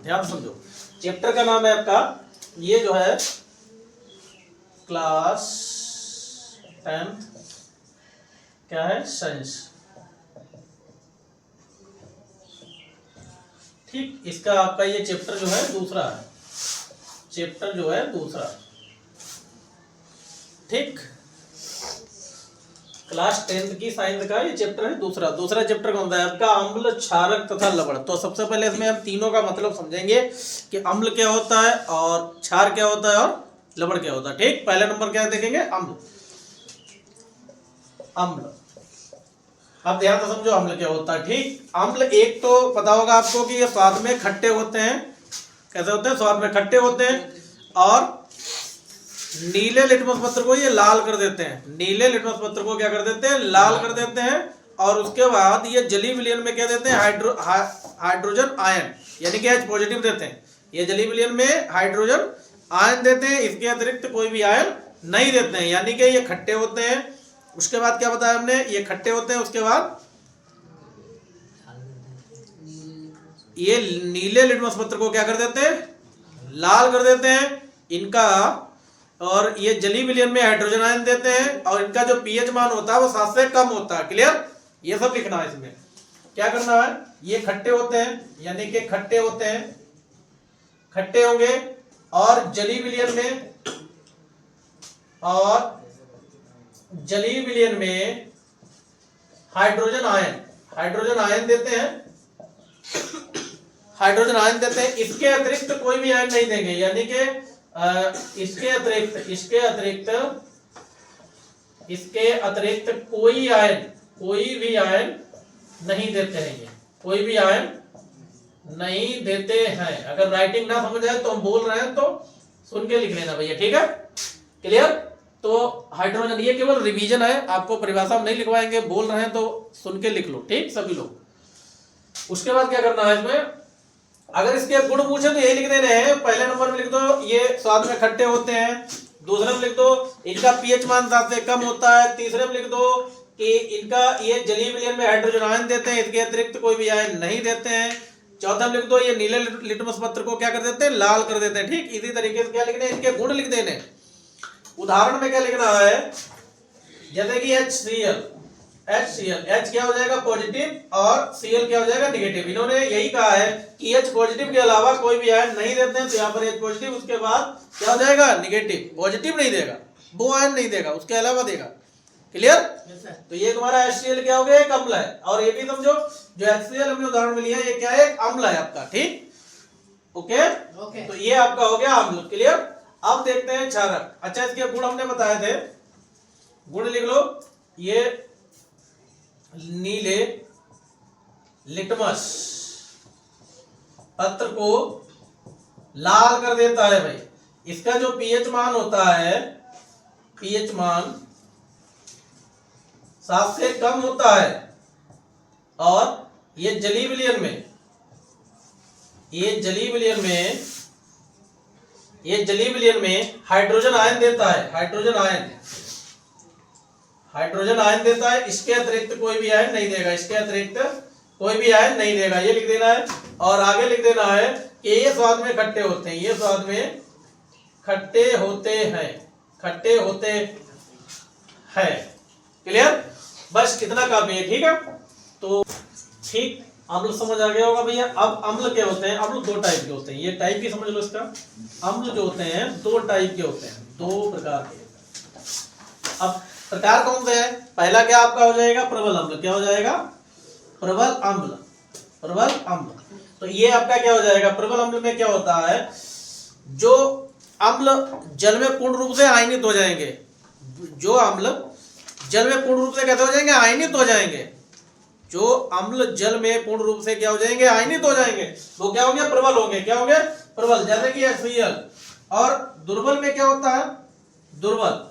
ध्यान समझो, चैप्टर का नाम है आपका, ये जो है क्लास 10th क्या है, साइंस। ठीक, इसका आपका ये चैप्टर जो है दूसरा है, चैप्टर जो है दूसरा। ठीक, क्लास 10th की साइंस का ये चैप्टर है दूसरा। दूसरा चैप्टर कौन सा है आपका, अम्ल, क्षारक तथा लवण। तो सबसे पहले इसमें हम तीनों का मतलब समझेंगे कि अम्ल क्या होता है और क्षार क्या होता है और लवण क्या होता है। ठीक, पहला नंबर क्या देखेंगे, अम्ल। अम्ल, अब ध्यान से समझो अम्ल क्या होता है। ठीक, अम्ल एक तो पता होगा आपको कि ये स्वाद में खट्टे होते हैं। कैसे होते हैं, स्वाद में खट्टे होते हैं। और नीले लिटमस पत्र को ये लाल कर देते हैं। नीले लिटमस पत्र को क्या कर देते हैं, लाल कर देते हैं। और उसके बाद ये जलीय विलयन में क्या देते हैं, हाइड्रोजन आयन, यानी कि H पॉजिटिव देते हैं। ये जलीय विलयन में हाइड्रोजन आयन देते हैं, इसके अतिरिक्त कोई भी आयन नहीं देते हैं, यानी कि ये खट्टे होते हैं। उसके बाद क्या बताया हमने, ये खट्टे होते हैं। उसके बाद ये नीले लिटमस पत्र को क्या कर देते हैं, लाल कर देते हैं इनका। और ये जलीय विलयन में हाइड्रोजन आयन देते हैं और इनका जो पीएच मान होता है वो 7 से कम होता है। क्लियर, ये सब लिखना है। इसमें क्या करना है, ये खट्टे होते हैं, यानी कि खट्टे होते हैं, खट्टे होंगे। और जलीय विलयन में, और जलीय विलयन में हाइड्रोजन आयन देते हैं, हाइड्रोजन आयन देते हैं। इसके अतिरिक्त कोई भी आयन नहीं देंगे, यानी कि इसके अतिरिक्त कोई भी आयन नहीं देते हैं। ये कोई भी आयन नहीं देते हैं। अगर राइटिंग ना समझ आए तो हम बोल रहे हैं तो सुन के लिख लेना भैया। ठीक है, क्लियर। तो हाइड्रोजन, ये केवल रिवीजन है, आपको परिभाषा हम नहीं लिखवाएंगे, बोल रहे हैं तो सुन के लिख लो। ठीक, सभी लोग। उसके बाद क्या करना है, इसमें अगर इसके गुण पूछे तो यही लिख देने हैं। पहले नंबर में लिख दो ये स्वाद में खट्टे होते हैं। दूसरे में लिख दो इनका पीएच मान 7 से कम होता है। तीसरे में लिख दो कि इनका ये जलीय विलयन में हाइड्रोजन आयन देते हैं, इसके अतिरिक्त कोई भी आयन नहीं देते हैं। चौथा में लिख दो ये नीले लिटमस पत्र को क्या कर देते हैं, लाल कर देते हैं। ठीक, इसी तरीके से क्या लिखना है, इनके गुण लिख देने। उदाहरण में क्या लिखना है, जैसे कि HCl, H क्या हो जाएगा, पॉजिटिव, और Cl क्या हो जाएगा, नेगेटिव। इन्होंने यही कहा है कि H पॉजिटिव के अलावा कोई भी आयन नहीं देते हैं, तो यहाँ पर H पॉजिटिव, उसके बाद क्या हो जाएगा, नेगेटिव। पॉजिटिव नहीं देगा, वो आयन नहीं देगा, उसके अलावा देगा। क्लियर। तो ये तुम्हारा HCl क्या हो गया, एक अम्ल है। और ये भी समझो जो HCl हमने उदाहरण में लिया ये क्या है, एक अम्ल है आपका। ठीक, ओके। तो ये आपका हो गया अम्ल। क्लियर। अब देखते हैं क्षारक। अच्छा, इसके गुण हमने बताए थे, गुण लिख लो। ये नीले लिटमस पत्र को लाल कर देता है भाई। इसका जो पीएच मान होता है, पीएच मान 7 से कम होता है। और ये जलीय विलयन में, ये जलीय विलयन में हाइड्रोजन आयन देता है, हाइड्रोजन आयन देता है। इसके अतिरिक्त कोई भी आयन नहीं देगा, इसके अतिरिक्त कोई भी आयन नहीं देगा, ये लिख देना है। और आगे लिख देना है कि ये स्वाद में खट्टे होते हैं, ये स्वाद में खट्टे होते हैं। क्लियर, बस कितना काफी है। ठीक है, तो ठीक, अम्ल समझ आ गया होगा भैया। अब अम्ल क्या होते हैं, अम्ल 2 टाइप के होते हैं। ये टाइप की समझ लो इसका। अम्ल जो होते हैं 2 टाइप के होते हैं, 2 प्रकार के। अब प्रकार कौन से हैं, पहला क्या आपका हो जाएगा, प्रबल अम्ल। क्या हो जाएगा, प्रबल अम्ल। तो ये आपका क्या हो जाएगा, प्रबल अम्ल में क्या होता है, जो अम्ल जल में पूर्ण रूप से आयनित हो जाएंगे। जो अम्ल जल में पूर्ण रूप से कैसे हो जाएंगे, आयनित हो जाएंगे। जो अम्ल जल में पूर्ण रूप से क्या हो जाएंगे, आयनित हो जाएंगे, वो क्या होंगे, प्रबल होंगे। क्या होंगे, प्रबल। जैसे कि HCl। और दुर्बल में क्या होता है, दुर्बल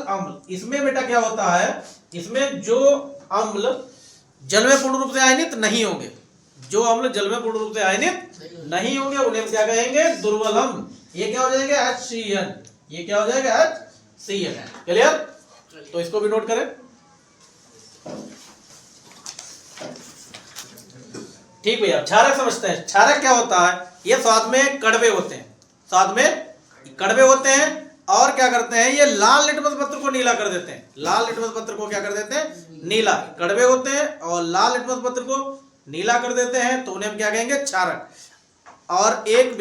अम्ल। इसमें बेटा क्या होता है, इसमें जो अम्ल जल में पूर्ण रूप से आयनित नहीं होंगे, जो अम्ल जल में पूर्ण रूप से आयनित नहीं होंगे, उन्हें क्या कहेंगे, दुर्बल अम्ल। ये क्या हो जाएगा, HCl। ये क्या हो जाएगा, HCl। क्लियर। तो इसको भी नोट करें। ठीक भैया, क्षारक समझते हैं। क्षारक क्या होता है, ये स्वाद में कड़वे होते हैं, स्वाद में कड़वे होते हैं और क्या करते हैं, ये लाल लिटमस पत्र को नीला कर देते हैं। लाल लिटमस पत्र को क्या कर देते हैं, नीला। कड़वे होते हैं और लाल लिटमस पत्र को नीला कर देते हैं, तो उन्हें हम क्या कहेंगे, क्षारक। और एक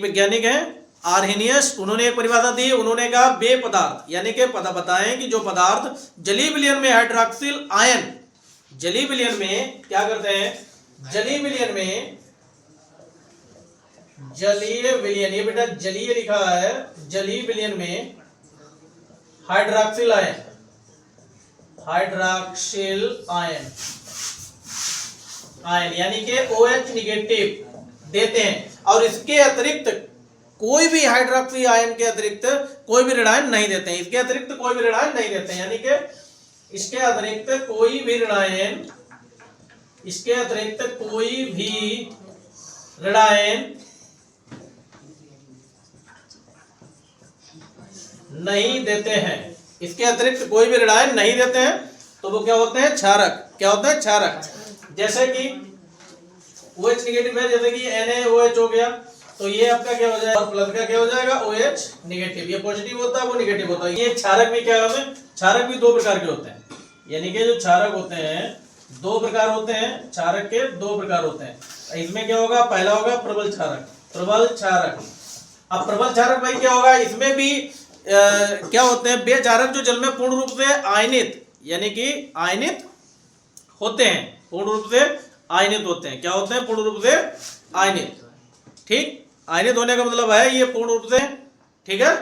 वैज्ञानिक है आर्हेनियस, उन्होंने एक परिभाषा दी। उन्होंने कहा वे पदार्थ, यानी कि पता बताएं कि जो पदार्थ जलीय विलयन में हाइड्रोक्सिल आयन, जलीय विलयन में क्या करते हैं, जलीय विलयन में, जलीय विलयन, ये बेटा जलीय लिखा है, जलीय विलयन में hydroxyl ion, hydroxyl ion, ion यानी कि OH निगेटिव देते हैं। और इसके अतिरिक्त कोई भी हाइड्रोक्सी आयन के अतिरिक्त कोई भी ऋणायन नहीं देते हैं, इसके अतिरिक्त कोई भी ऋणायन नहीं देते हैं, यानी कि इसके अतिरिक्त कोई भी ऋणायन, इसके अतिरिक्त कोई भी ऋणायन नहीं देते हैं, इसके अतिरिक्त कोई भी ऋणायन नहीं देते हैं, तो वो क्या होते हैं, क्षारक। क्या होते हैं, क्षारक। जैसे कि OH निगेटिव है, जैसे कि NaOH हो गया, तो ये आपका क्या हो जाएगा, और प्लस का क्या हो जाएगा, OH निगेटिव। ये पॉजिटिव होता है, वो निगेटिव होता है। ये क्षारक भी क्या होते हैं, क्षारक भी दो प्रकार के होते हैं, यानी कि जो क्षारक होते हैं दो प्रकार होते हैं, क्षारक के दो प्रकार होते हैं। इसमें क्या होगा, पहला होगा प्रबल क्षारक, प्रबल क्षारक। अब प्रबल क्षारक भाई क्या होगा, इसमें भी क्या होते हैं, वे क्षारक जो जल में पूर्ण रूप से आयनित, यानी कि आयनित होते हैं, पूर्ण रूप से आयनित होते हैं। क्या होते हैं, पूर्ण रूप से आयनित। ठीक, आयनित होने का मतलब है ये पूर्ण रूप से, ठीक है,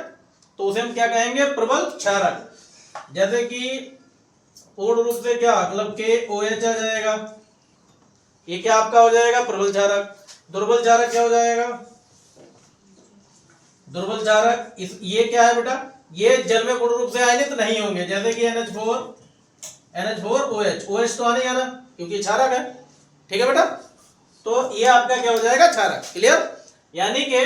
तो उसे हम क्या कहेंगे, प्रबल क्षारक। जैसे कि पूर्ण रूप से क्या, मतलब KOH आ जाएगा, ये क्या आपका हो जाएगा, प्रबल क्षारक। दुर्बल क्षारक क्या हो जाएगा, दुर्बल क्षारक, ये क्या है बेटा, ये जल में पूर्ण रूप से आयनित नहीं होंगे, जैसे कि NH4OH, OH तो आने आना क्योंकि क्षारक है, ठीक है बेटा, तो ये आपका क्या हो जाएगा, क्षारक। क्लियर, यानी कि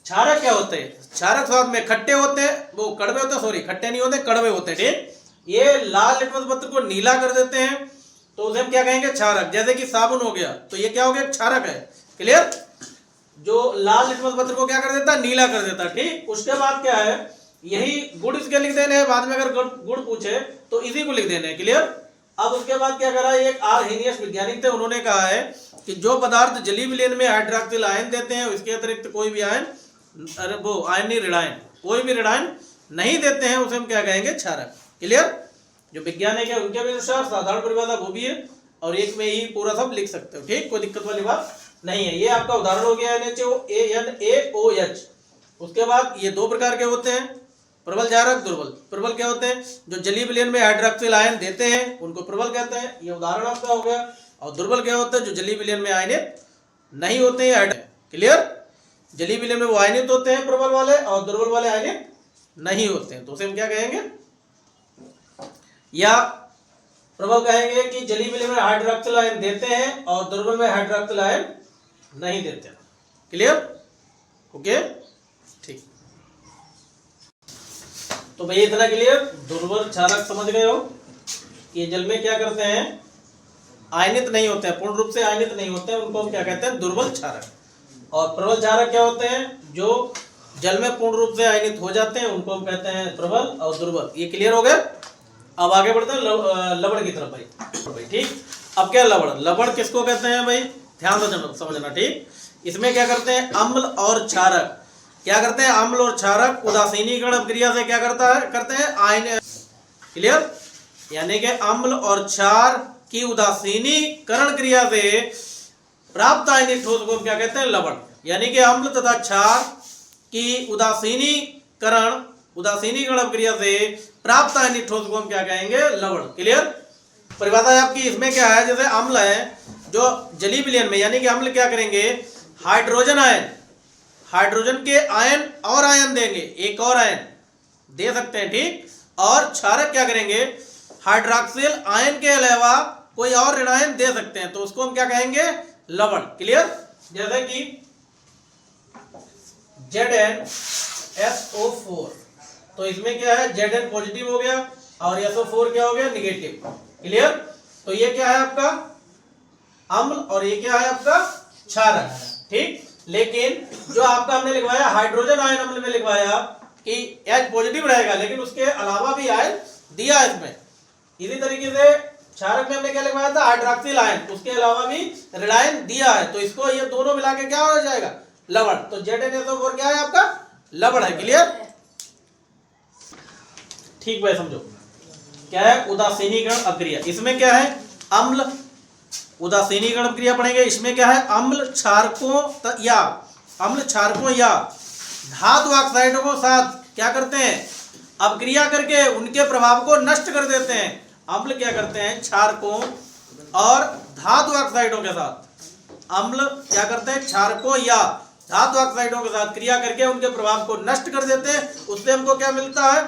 क्षारक क्या होते हैं, क्षारक स्वाद में खट्टे होते हैं, वो कड़वे होते हैं, सॉरी खट्टे नहीं होते, कड़वे होते हैं। ठीक, ये लाल लिटमस पत्र को नीला कर देते हैं, तो उसे हम क्या कहेंगे, क्षारक। जैसे कि साबुन हो गया, तो ये क्या हो गया, क्षारक है। क्लियर, जो लाल लिटमस पत्र को क्या कर देता है, नीला कर देता है। ठीक, उसके बाद क्या है, यही गुड़ इसके लिख देने हैं, बाद में अगर गुड़ पूछे तो इसी को लिख देने हैं। क्लियर, अब उसके बाद क्या करा, एक आर्हेनियस वैज्ञानिक थे, उन्होंने कहा है कि जो पदार्थ जलीय विलयन में हाइड्रोक्सिल आयन देते हैं, इसके अतिरिक्त कोई भी आयन, अरे वो आयन नहीं, ऋणायन, कोई भी ऋणायन नहीं देते हैं, उसे हम क्या कहेंगे, क्षारक। क्लियर, जो वैज्ञानिक है उनके भी अनुसार साधारण परिभाषा वो भी है, और एक में ही पूरा सब लिख सकते हो। ठीक, कोई दिक्कत वाली बात नहीं है। ये आपका उदाहरण हो गया NaOH। उसके बाद ये दो प्रकार के होते हैं, प्रबल क्षारक, दुर्बल। प्रबल क्या होते हैं, जो जलीय विलयन में हाइड्रोक्सिल आयन देते हैं, उनको प्रबल कहते हैं, ये उदाहरण आपका हो गया। और दुर्बल क्या होता है, जो जलीय विलयन में आयनित नहीं होते हैं। क्लियर, जलीय विलयन में वो आयनित होते हैं प्रबल वाले, और दुर्बल वाले आयनित नहीं होते हैं, तो उसे हम क्या कहेंगे, या प्रबल कहेंगे कि जलीय विलयन में हाइड्रोक्सिल आयन देते हैं और दुर्बल में हाइड्रोक्सिल आयन नहीं देते। क्लियर, ओके, ठीक। तो भैया इतना क्लियर, दुर्बल क्षारक समझ गए हो, ये जल में क्या करते हैं, आयनित नहीं होते हैं, पूर्ण रूप से आयनित नहीं होते हैं, उनको हम क्या कहते हैं, दुर्बल क्षारक। और प्रबल क्षारक क्या होते हैं, जो जल में पूर्ण रूप से आयनित हो जाते हैं, उनको हम कहते हैं प्रबल और दुर्बल। ये क्लियर हो गया। अब आगे बढ़ते हैं लवण की तरफ भाई। ठीक, अब क्या लवण, लवण किसको कहते हैं भाई, ध्यान से समझना। ठीक, इसमें क्या करते हैं, अम्ल और क्षारक क्या करते हैं, अम्ल और क्षारक उदासीनीकरण अभिक्रिया से क्या करते हैं, आयन। क्लियर, यानी कि अम्ल और क्षार की उदासीनीकरण क्रिया से प्राप्त आयनिक ठोस को क्या कहते हैं, लवण। यानी कि अम्ल तथा क्षार की उदासीनीकरण अभिक्रिया से प्राप्त आयनिक ठोस को हम क्या कहेंगे, लवण। क्लियर, परिभाषा आपकी इसमें क्या है, जैसे अम्ल है जो जलीय विलयन में, यानी कि अम्ल क्या करेंगे, हाइड्रोजन आयन, हाइड्रोजन के आयन और आयन देंगे, एक और आयन दे सकते हैं। ठीक, और क्षारक क्या करेंगे, हाइड्रोक्सिल आयन के अलावा कोई और ऋणायन दे सकते हैं, तो उसको हम क्या कहेंगे, लवण। क्लियर, जैसे कि ZnSO4, तो इसमें क्या है, Zn पॉजिटिव हो गया और SO4 क्या हो गया, निगेटिव। क्लियर, तो ये क्या है आपका अम्ल और ये क्या है आपका क्षारक। ठीक, लेकिन जो आपका हमने लिखवाया हाइड्रोजन आयन अम्ल में लिखवाया कि H पॉजिटिव रहेगा, लेकिन उसके अलावा भी आयन दिया है इसमें। इसी तरीके से क्षारक में हमने क्या लिखवाया था हाइड्रोक्सिल आयन, उसके अलावा भी ऋणायन दिया है, तो इसको ये दोनों मिला के क्या हो जाएगा लवण। तो ZnSO4 क्या है आपका लवण है। क्लियर? ठीक भाई, समझो क्या है उदासीनीकरण अभिक्रिया। इसमें क्या है अम्ल उदासीनीकरण अभिक्रिया पढ़ेंगे। इसमें क्या है अम्ल क्षारकों या धातु ऑक्साइडों को साथ क्या करते हैं अभिक्रिया करके उनके प्रभाव को नष्ट कर देते हैं। अम्ल क्या करते हैं क्षारकों और धातु ऑक्साइडों के साथ, अम्ल क्या करते हैं क्षारकों या धातु ऑक्साइडों के साथ क्रिया करके उनके प्रभाव को नष्ट कर देते हैं। उससे हमको क्या मिलता है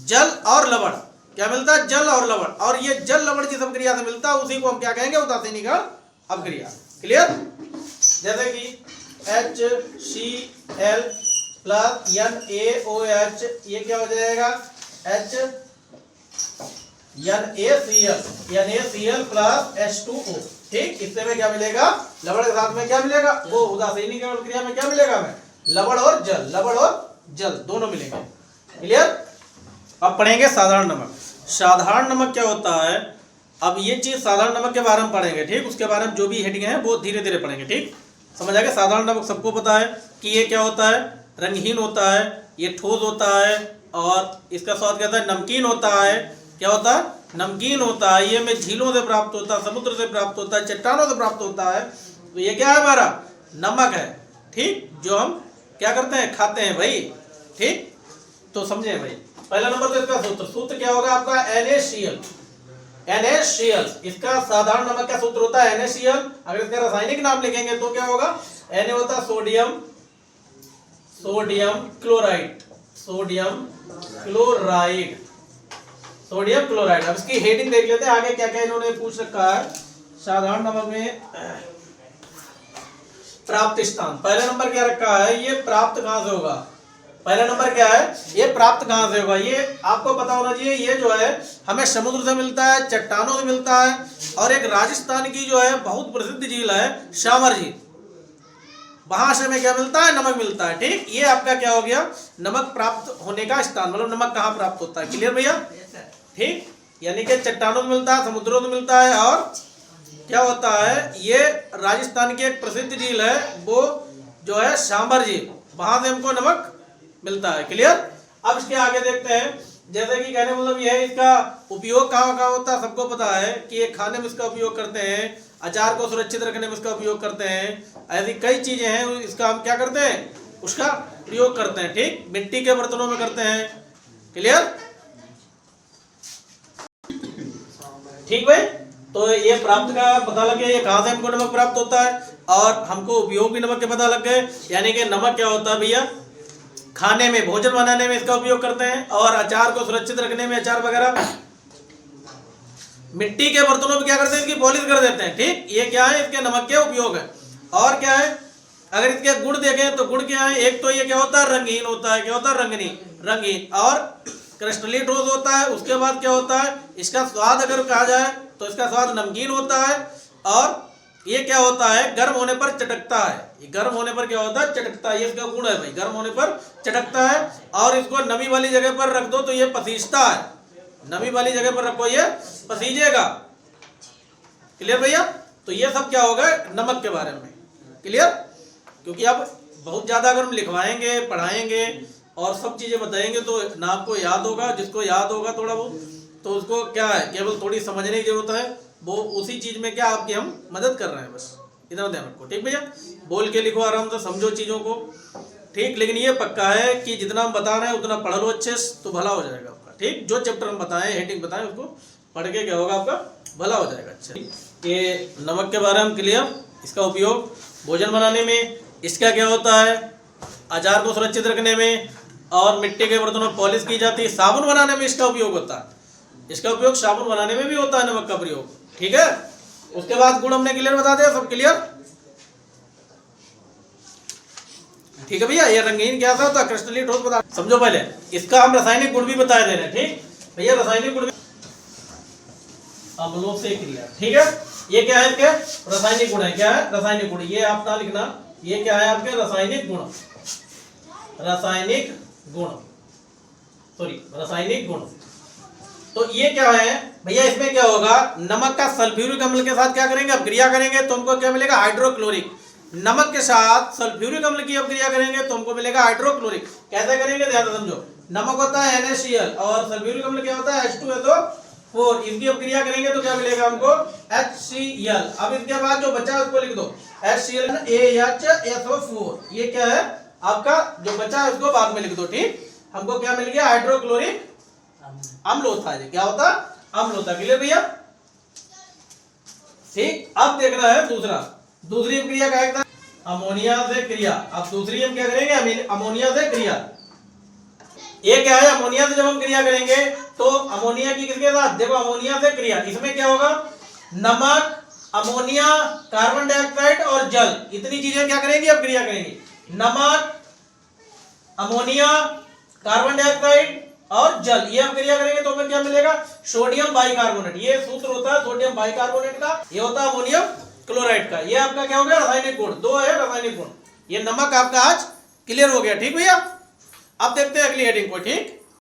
जल और लवण। क्या मिलता है जल और लवण, और ये जल लवण जिस अभिक्रिया से मिलता है उसी को हम क्या कहेंगे उदासीनीकरण अभिक्रिया। क्लियर? जैसे कि HCl प्लस NaOH ये क्या हो जाएगा NaCl प्लस H2O। ठीक, इससे में क्या मिलेगा लवण के साथ में क्या मिलेगा वो उदासीनीकरण अभिक्रिया में क्या मिलेगा हमें लवण और जल दोनों मिलेंगे। क्लियर? अब पढ़ेंगे साधारण नमक। साधारण नमक क्या होता है, अब ये चीज साधारण नमक के बारे में पढ़ेंगे। ठीक, उसके बारे में जो भी हेडिंग है वो धीरे धीरे पढ़ेंगे। ठीक, समझ आ गया? साधारण नमक सबको पता है कि ये क्या होता है रंगहीन होता है, ये ठोस होता है और इसका स्वाद कहता है नमकीन होता है। क्या होता है नमकीन होता है। ये में झीलों से प्राप्त होता है, समुद्र से प्राप्त होता है, चट्टानों से प्राप्त होता है। तो ये क्या है हमारा नमक है। ठीक, जो हम क्या करते हैं खाते हैं भाई। ठीक, तो समझे भाई। पहला नंबर तो इसका सूत्र क्या होगा आपका NaCl। इसका साधारण नमक का सूत्र होता है NaCl। अगर इसका रासायनिक नाम लिखेंगे तो क्या होगा Na होता है सोडियम क्लोराइड। अब इसकी हेडिंग देख लेते हैं आगे क्या क्या इन्होंने पूछ रखा है। साधारण नमक में प्राप्त स्थान पहले नंबर क्या रखा है, ये प्राप्त कहां से होगा। पहला नंबर क्या है ये प्राप्त कहां से होगा, ये आपको पता होना चाहिए। ये जो है हमें समुद्र से मिलता है, चट्टानों से मिलता है, और एक राजस्थान की जो है बहुत प्रसिद्ध झील है शामर झील, वहां से हमें क्या मिलता है नमक मिलता है। ठीक, ये आपका क्या हो गया नमक प्राप्त होने का स्थान, मतलब नमक कहाँ प्राप्त होता है। क्लियर भैया? ठीक, यानी कि चट्टानों में मिलता है, समुद्रों में मिलता है, और क्या होता है ये राजस्थान की एक प्रसिद्ध झील है वो जो है शामर झील, वहां से हमको नमक मिलता है। क्लियर? अब इसके आगे देखते हैं। जैसे कि कहने मतलब ये है इसका उपयोग कहाँ कहाँ होता है सबको पता है कि ये खाने में इसका उपयोग करते हैं, अचार को सुरक्षित रखने में इसका उपयोग करते हैं, ऐसी कई चीजें हैं इसका हम क्या करते हैं उसका प्रयोग करते हैं। ठीक, मिट्टी के बर्तनों में करते हैं। क्लियर? ठीक भाई, तो ये प्राप्त का पता लग गया ये कहाँ से हमको नमक प्राप्त होता है, और हमको उपयोग भी नमक के पता लग गए। यानी कि नमक क्या होता है भैया खाने में भोजन बनाने में इसका उपयोग करते हैं, और अचार को सुरक्षित रखने में अचार वगैरह, मिट्टी के बर्तनों में क्या करते हैं इसकी पॉलिश कर देते हैं। ठीक, ये क्या है इसके नमक के उपयोग है। और क्या है अगर इसके गुण देखें तो गुण क्या है, एक तो ये क्या होता है रंगीन होता है, क्या होता है रंगीन और क्रिस्टलीय ठोस होता है। उसके बाद क्या होता है इसका स्वाद अगर कहा जाए तो इसका स्वाद नमकीन होता है, और ये क्या होता है गर्म होने पर चटकता है। ये गर्म होने पर क्या होता है चटकता है, ये इसका गुण है भाई, गर्म होने पर चटकता है। और इसको नमी वाली जगह पर रख दो तो ये पसीजता है, नमी वाली जगह पर रखो ये पसीजेगा। क्लियर भैया? तो ये सब क्या होगा नमक के बारे में। क्लियर? क्योंकि अब बहुत ज्यादा अगर हम लिखवाएंगे पढ़ाएंगे और सब चीजें बताएंगे तो ना आपको याद होगा, जिसको याद होगा थोड़ा बहुत तो उसको क्या है केवल थोड़ी समझने की जरूरत है, वो उसी चीज में क्या आपकी हम मदद कर रहे हैं, बस इतना ध्यान रखो। ठीक भैया? बोल के लिखो आराम से, समझो चीजों को। ठीक, लेकिन ये पक्का है कि जितना हम बता रहे हैं उतना पढ़ लो अच्छे से तो भला हो जाएगा आपका। ठीक, जो चैप्टर हम बताएं हेडिंग बताएं उसको पढ़ के क्या होगा आपका भला हो जाएगा। अच्छा, ये नमक के बारे में क्लियर। इसका उपयोग भोजन बनाने में, इसका क्या होता है अचार को सुरक्षित रखने में, और मिट्टी के बर्तनों में पॉलिश की जाती है, साबुन बनाने में इसका उपयोग होता है। इसका उपयोग साबुन बनाने में भी होता है नमक का प्रयोग। ठीक है? उसके बाद गुण हमने क्लियर बता दिया, सब क्लियर। ठीक है भैया? ये रंगीन क्या था होता क्रिस्टलीय ठोस बता समझो पहले। इसका हम रासायनिक गुण भी बताए दे रहे हैं। ठीक भैया? रासायनिक गुण अम्लों से क्रिया। ठीक है? ये क्या है इसके रासायनिक गुण है, क्या है रासायनिक गुण, ये आप ना लिखना, ये क्या है आपके रासायनिक गुण, रासायनिक गुण, सॉरी रासायनिक गुण। तो ये क्या है भैया, इसमें क्या होगा, नमक का सल्फ्यूरिक अम्ल के साथ क्या करेंगे अब क्रिया करेंगे तो हमको क्या मिलेगा हाइड्रोक्लोरिक, नमक के साथ सल्फ्यूरिक अम्ल की अब क्रिया करेंगे तो हमको मिलेगा हाइड्रोक्लोरिक। कैसे करेंगे ध्यान से समझो, नमक होता है NaCl और सल्फ्यूरिक अम्ल क्या होता है H2SO4, इनकी अब क्रिया करेंगे तो क्या मिलेगा हमको HCl। अब इसके बाद जो बचा है उसको लिख दो HCl, ये क्या है आपका जो बचा है उसको बाद में लिख दो, ठीक। हमको क्या मिल गया हाइड्रोक्लोरिक अम्ल होता है, क्या होता है अम्ल होता है, क्लियर भैया, ठीक। अब देखना है दूसरी क्रिया क्या है, अमोनिया से क्रिया। अब दूसरी हम क्या करेंगे अमोनिया से क्रिया, ये क्या है अमोनिया से जब हम क्रिया करेंगे तो अमोनिया की किसके साथ, देखो अमोनिया से क्रिया, इसमें क्या होगा नमक, अमोनिया, कार्बन डाइऑक्साइड और जल, इतनी चीजें क्या करेंगी अब क्रिया करेंगी, नमक, अमोनिया, कार्बन डाइऑक्साइड और जल, ये हम क्रिया करेंगे तो हमें क्या मिलेगा सोडियम बाइकार्बोनेट। ये सूत्र होता है सोडियम बाइकार्बोनेट का, ये होता है अमोनियम क्लोराइड का। ये आपका क्या हो गया रासायनिक गुण, दो है रासायनिक गुण। ये नमक आपका आज क्लियर हो गया, ठीक भैया। अब देखते हैं अगली हेडिंग को, ठीक।